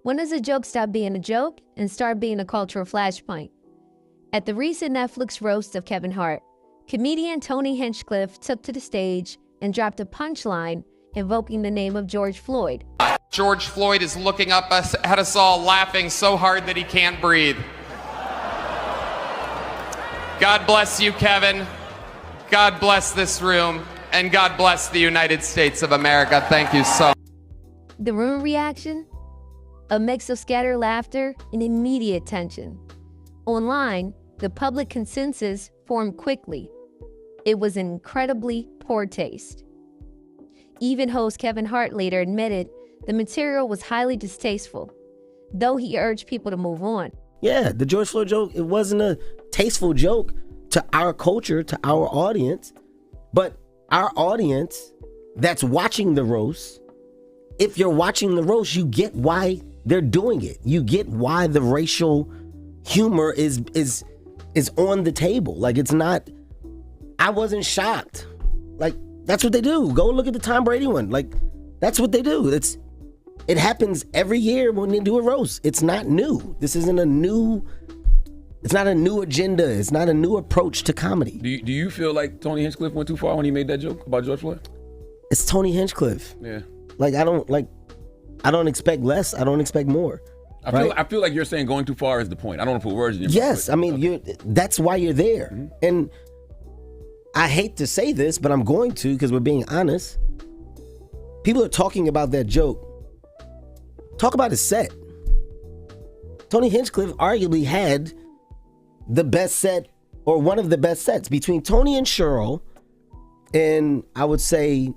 When does a joke stop being a joke and start being a cultural flashpoint? At the recent Netflix roast of Kevin Hart, comedian Tony Hinchcliffe took to the stage and dropped a punchline invoking the name of George Floyd. George Floyd is looking up at us all, laughing so hard that he can't breathe. God bless you, Kevin. God bless this room. And God bless the United States of America. Thank you so much. The room reaction? A mix of scattered laughter and immediate tension. Online, the public consensus formed quickly. It was incredibly poor taste. Even host Kevin Hart later admitted the material was highly distasteful, though he urged people to move on. Yeah, the George Floyd joke, it wasn't a tasteful joke to our culture, to our audience, but our audience that's watching the roast, if you're watching the roast, you get why they're doing it. You get why the racial humor is on the table. Like, it's not, I wasn't shocked. Like, that's what they do. Go look at the Tom Brady one. Like, that's what they do. It happens every year when they do a roast. It's not new. This isn't it's not a new agenda. It's not a new approach to comedy. Do you feel like Tony Hinchcliffe went too far when he made that joke about George Floyd? It's Tony Hinchcliffe. Yeah. Like, I don't expect less. I don't expect more. I feel like you're saying going too far is the point. I don't want to put words in your mouth. Yes, I mean, that's why you're there. Mm-hmm. And I hate to say this, but I'm going to, because we're being honest. People are talking about that joke. Talk about his set. Tony Hinchcliffe arguably had the best set, or one of the best sets, between Tony and Cheryl, and I would say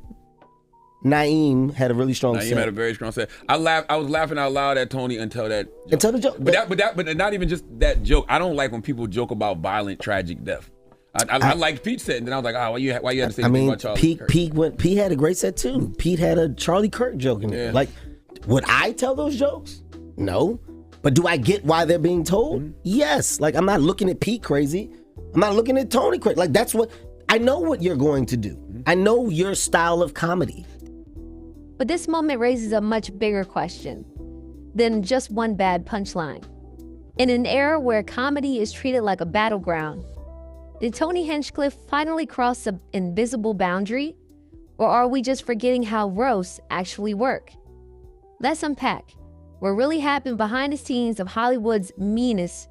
Naeem had a really strong set. Naeem had a very strong set. I was laughing out loud at Tony until that joke. Until the joke. But not even just that joke. I don't like when people joke about violent, tragic death. I liked Pete's set, and then I was like, why you had to say anything about Charlie Kirk? Pete had a great set too. Pete had a Charlie Kirk joke in there. Yeah. Like, would I tell those jokes? No. But do I get why they're being told? Mm-hmm. Yes. Like, I'm not looking at Pete crazy. I'm not looking at Tony crazy. Like, that's what, I know what you're going to do. Mm-hmm. I know your style of comedy. But this moment raises a much bigger question than just one bad punchline. In an era where comedy is treated like a battleground, did Tony Hinchcliffe finally cross an invisible boundary? Or are we just forgetting how roasts actually work? Let's unpack what really happened behind the scenes of Hollywood's meanest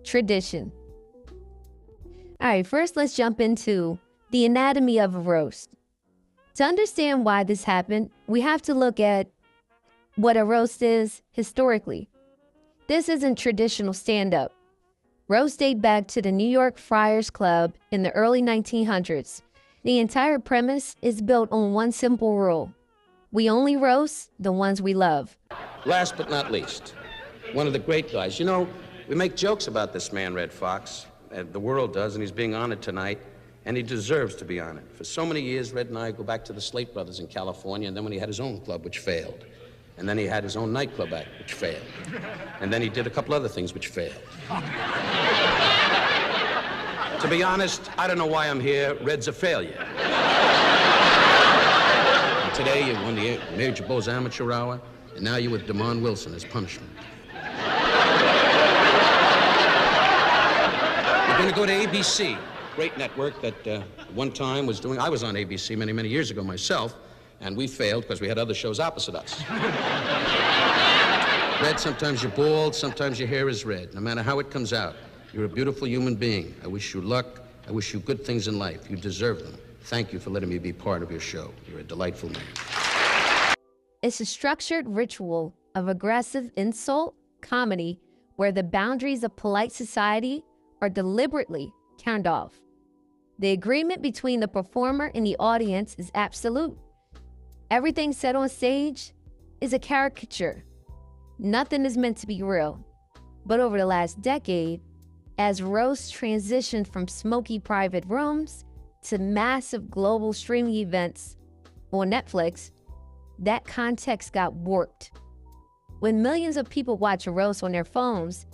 tradition. All right, first let's jump into the anatomy of a roast. To understand why this happened, we have to look at what a roast is historically. This isn't traditional stand-up. Roasts date back to the New York Friars Club in the early 1900s. The entire premise is built on one simple rule. We only roast the ones we love. Last but not least, one of the great guys. You know, we make jokes about this man, Red Fox. The world does, and he's being honored tonight, and he deserves to be honored. For so many years, Red and I go back to the Slate Brothers in California, and then when he had his own club, which failed. And then he had his own nightclub act, which failed. And then he did a couple other things which failed. To be honest, I don't know why I'm here. Red's a failure. And today, you won the Major Bowes Amateur Hour, and now you're with Damon Wilson as punishment. We're going to go to ABC, great network that one time was doing, I was on ABC many, many years ago myself, and we failed because we had other shows opposite us. Red, sometimes you're bald, sometimes your hair is red. No matter how it comes out, you're a beautiful human being. I wish you luck. I wish you good things in life. You deserve them. Thank you for letting me be part of your show. You're a delightful man. It's a structured ritual of aggressive insult comedy where the boundaries of polite society are deliberately turned off. The agreement between the performer and the audience is absolute. Everything said on stage is a caricature. Nothing is meant to be real. But over the last decade, as roasts transitioned from smoky private rooms to massive global streaming events on Netflix, that context got warped. When millions of people watch a roast on their phones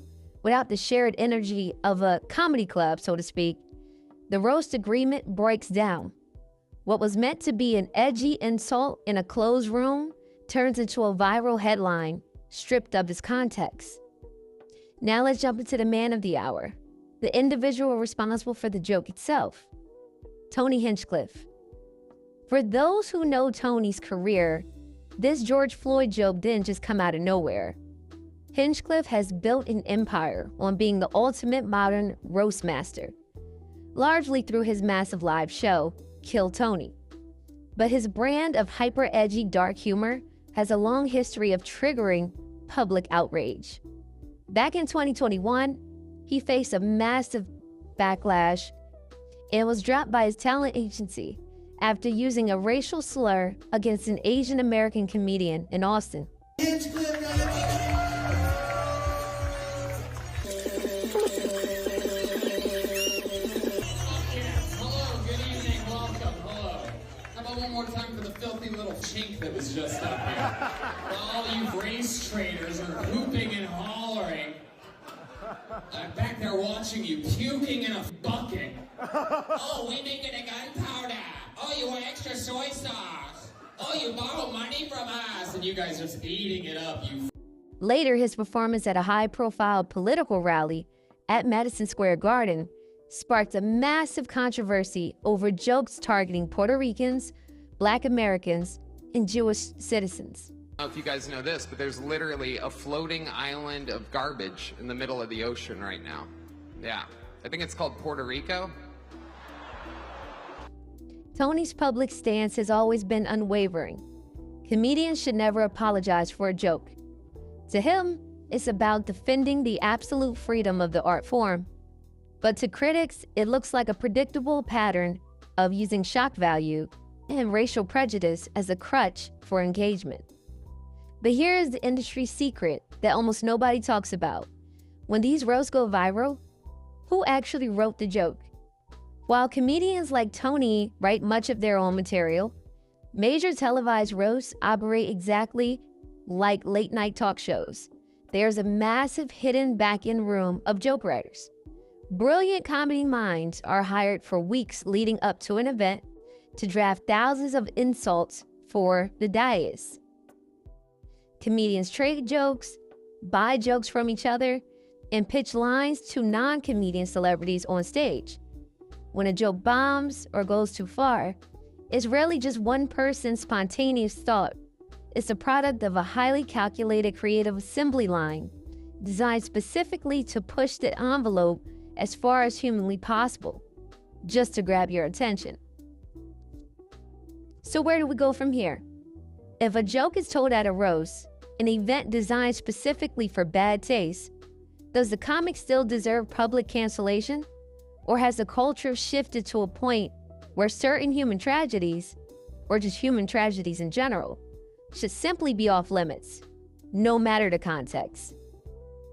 without the shared energy of a comedy club, so to speak, the roast agreement breaks down. What was meant to be an edgy insult in a closed room turns into a viral headline stripped of its context. Now let's jump into the man of the hour, the individual responsible for the joke itself, Tony Hinchcliffe. For those who know Tony's career, this George Floyd joke didn't just come out of nowhere. Hinchcliffe has built an empire on being the ultimate modern roast master, largely through his massive live show, Kill Tony. But his brand of hyper-edgy dark humor has a long history of triggering public outrage. Back in 2021, he faced a massive backlash and was dropped by his talent agency after using a racial slur against an Asian American comedian in Austin. One more time for the filthy little chink that was just up here. While all you race traitors are whooping and hollering, I'm back there watching you puking in a bucket. Oh, we making a gunpowder. Oh, you want extra soy sauce. Oh, you borrow money from us. And you guys just eating it up, you. Later, his performance at a high-profile political rally at Madison Square Garden sparked a massive controversy over jokes targeting Puerto Ricans, Black Americans, and Jewish citizens. I don't know if you guys know this, but there's literally a floating island of garbage in the middle of the ocean right now. Yeah, I think it's called Puerto Rico. Tony's public stance has always been unwavering. Comedians should never apologize for a joke. To him, it's about defending the absolute freedom of the art form. But to critics, it looks like a predictable pattern of using shock value and racial prejudice as a crutch for engagement. But here is the industry secret that almost nobody talks about. When these roasts go viral, who actually wrote the joke? While comedians like Tony write much of their own material, major televised roasts operate exactly like late-night talk shows. There's a massive hidden back-end room of joke writers. Brilliant comedy minds are hired for weeks leading up to an event to draft thousands of insults for the dais. Comedians trade jokes, buy jokes from each other, and pitch lines to non-comedian celebrities on stage. When a joke bombs or goes too far, it's rarely just one person's spontaneous thought. It's a product of a highly calculated creative assembly line designed specifically to push the envelope as far as humanly possible, just to grab your attention. So where do we go from here? If a joke is told at a roast, an event designed specifically for bad taste, does the comic still deserve public cancellation? Or has the culture shifted to a point where certain human tragedies, or just human tragedies in general, should simply be off limits, no matter the context?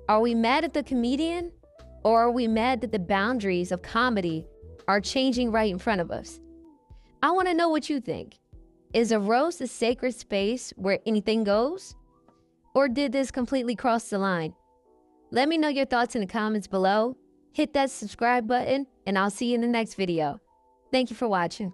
Are we mad at the comedian? Or are we mad that the boundaries of comedy are changing right in front of us? I want to know what you think. Is a roast a sacred space where anything goes? Or did this completely cross the line? Let me know your thoughts in the comments below. Hit that subscribe button, and I'll see you in the next video. Thank you for watching.